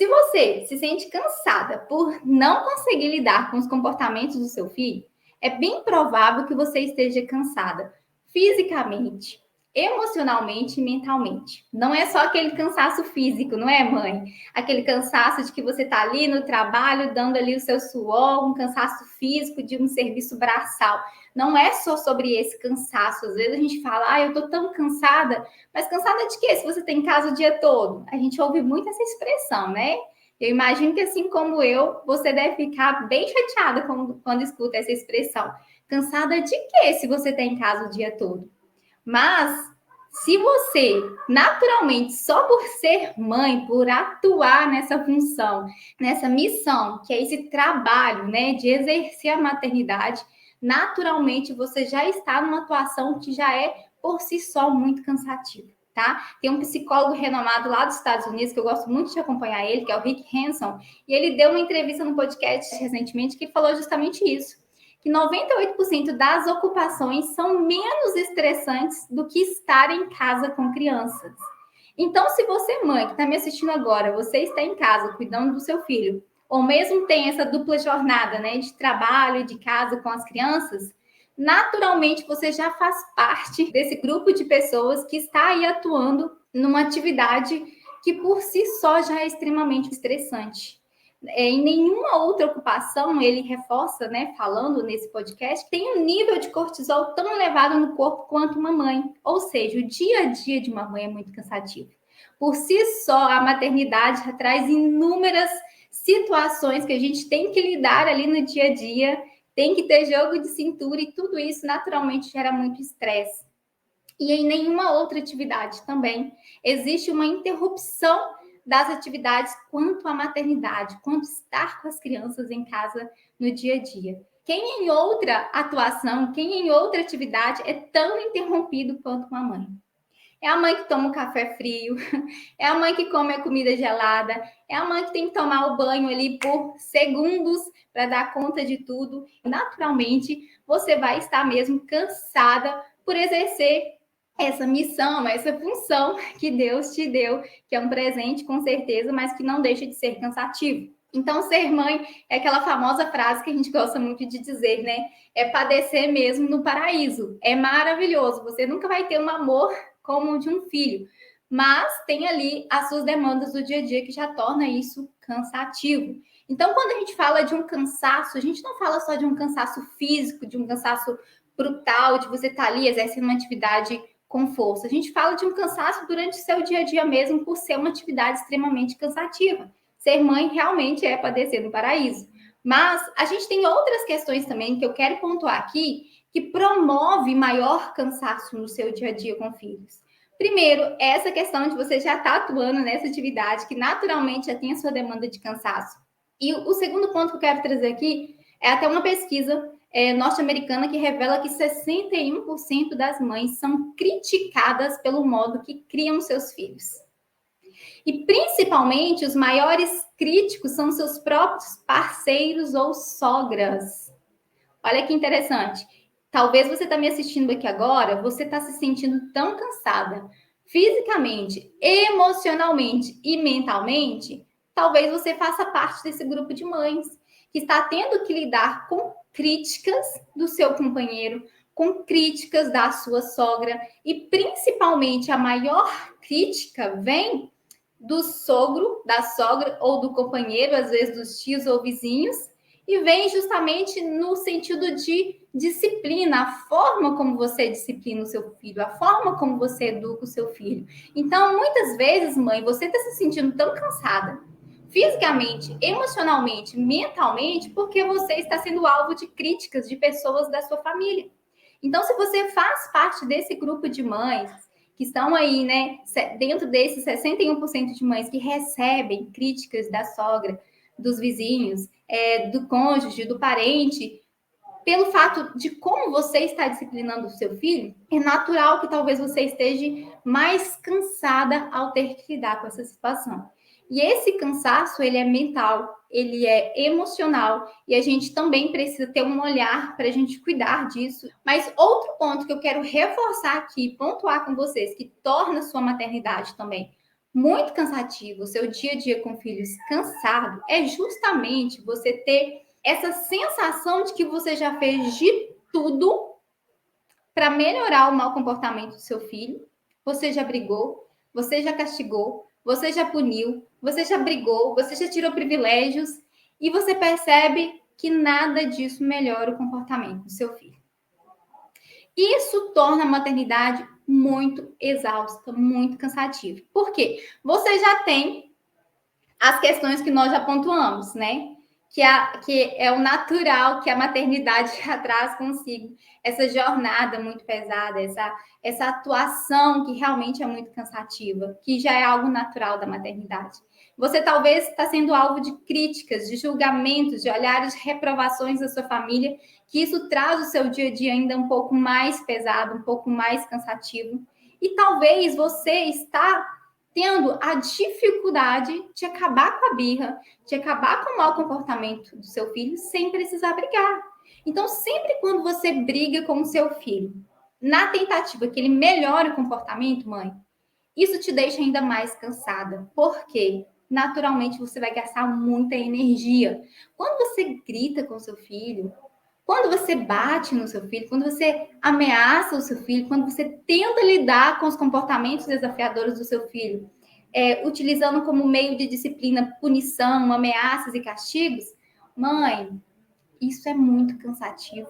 Se você se sente cansada por não conseguir lidar com os comportamentos do seu filho, é bem provável que você esteja cansada fisicamente, emocionalmente e mentalmente. Não é só aquele cansaço físico, não é, mãe? Aquele cansaço de que você está ali no trabalho, dando ali o seu suor, um cansaço físico de um serviço braçal. Não é só sobre esse cansaço. Às vezes a gente fala, eu tô tão cansada, mas cansada de quê? Se você tem em casa o dia todo? A gente ouve muito essa expressão, né? Eu imagino que, assim como eu, você deve ficar bem chateada quando escuta essa expressão. Cansada de quê se você está em casa o dia todo? Mas, se você, naturalmente, só por ser mãe, por atuar nessa função, nessa missão, que é esse trabalho, né, de exercer a maternidade, naturalmente você já está numa atuação que já é, por si só, muito cansativa. Tá? Tem um psicólogo renomado lá dos Estados Unidos, que eu gosto muito de acompanhar ele, que é o Rick Hanson, e ele deu uma entrevista no podcast recentemente que falou justamente isso, que 98% das ocupações são menos estressantes do que estar em casa com crianças. Então, se você, mãe, que está me assistindo agora, você está em casa cuidando do seu filho, ou mesmo tem essa dupla jornada, né, de trabalho e de casa com as crianças, naturalmente você já faz parte desse grupo de pessoas que está aí atuando numa atividade que por si só já é extremamente estressante. Em nenhuma outra ocupação, ele reforça, né, falando nesse podcast, tem um nível de cortisol tão elevado no corpo quanto uma mãe. Ou seja, o dia a dia de uma mãe é muito cansativo. Por si só, a maternidade já traz inúmeras situações que a gente tem que lidar ali no dia a dia, tem que ter jogo de cintura e tudo isso naturalmente gera muito estresse. E em nenhuma outra atividade também existe uma interrupção das atividades quanto à maternidade, quanto estar com as crianças em casa no dia a dia. Quem em outra atuação, quem em outra atividade é tão interrompido quanto uma mãe? É a mãe que toma um café frio, é a mãe que come a comida gelada, é a mãe que tem que tomar o banho ali por segundos para dar conta de tudo. Naturalmente, você vai estar mesmo cansada por exercer essa missão, essa função que Deus te deu, que é um presente com certeza, mas que não deixa de ser cansativo. Então, ser mãe é aquela famosa frase que a gente gosta muito de dizer, né? É padecer mesmo no paraíso. É maravilhoso. Você nunca vai ter um amor como o de um filho, mas tem ali as suas demandas do dia a dia que já torna isso cansativo. Então, quando a gente fala de um cansaço, a gente não fala só de um cansaço físico, de um cansaço brutal, de você estar ali exercendo uma atividade com força. A gente fala de um cansaço durante o seu dia a dia mesmo, por ser uma atividade extremamente cansativa. Ser mãe realmente é padecer no paraíso. Mas a gente tem outras questões também que eu quero pontuar aqui, que promove maior cansaço no seu dia a dia com filhos. Primeiro, essa questão de você já estar atuando nessa atividade, que naturalmente já tem a sua demanda de cansaço. E o segundo ponto que eu quero trazer aqui é até uma pesquisa norte-americana que revela que 61% das mães são criticadas pelo modo que criam seus filhos. E principalmente os maiores críticos são seus próprios parceiros ou sogras. Olha que interessante. Talvez você está me assistindo aqui agora, você está se sentindo tão cansada, fisicamente, emocionalmente e mentalmente, talvez você faça parte desse grupo de mães que está tendo que lidar com críticas do seu companheiro, com críticas da sua sogra e principalmente a maior crítica vem do sogro, da sogra ou do companheiro, às vezes dos tios ou vizinhos, e vem justamente no sentido de disciplina, a forma como você disciplina o seu filho, a forma como você educa o seu filho. Então, muitas vezes, mãe, você está se sentindo tão cansada, fisicamente, emocionalmente, mentalmente, porque você está sendo alvo de críticas de pessoas da sua família. Então, se você faz parte desse grupo de mães que estão aí, né, dentro desses 61% de mães que recebem críticas da sogra, dos vizinhos, do cônjuge, do parente, pelo fato de como você está disciplinando o seu filho, é natural que talvez você esteja mais cansada ao ter que lidar com essa situação. E esse cansaço, ele é mental, ele é emocional, e a gente também precisa ter um olhar para a gente cuidar disso. Mas outro ponto que eu quero reforçar aqui, pontuar com vocês, que torna a sua maternidade também muito cansativo, o seu dia a dia com filhos cansado, é justamente você ter essa sensação de que você já fez de tudo para melhorar o mau comportamento do seu filho. Você já brigou, você já castigou, você já puniu, você já brigou, você já tirou privilégios e você percebe que nada disso melhora o comportamento do seu filho. Isso torna a maternidade muito exausta, muito cansativa. Por quê? Você já tem as questões que nós já pontuamos, né? Que é o natural que a maternidade já traz consigo, essa jornada muito pesada, essa atuação que realmente é muito cansativa, que já é algo natural da maternidade. Você talvez está sendo alvo de críticas, de julgamentos, de olhares, de reprovações da sua família, que isso traz o seu dia a dia ainda um pouco mais pesado, um pouco mais cansativo. E talvez você está tendo a dificuldade de acabar com a birra, de acabar com o mau comportamento do seu filho sem precisar brigar. Então, sempre quando você briga com o seu filho, na tentativa que ele melhore o comportamento, mãe, isso te deixa ainda mais cansada. Por quê? Naturalmente, você vai gastar muita energia. Quando você grita com o seu filho, quando você bate no seu filho, quando você ameaça o seu filho, quando você tenta lidar com os comportamentos desafiadores do seu filho, utilizando como meio de disciplina punição, ameaças e castigos, mãe, isso é muito cansativo.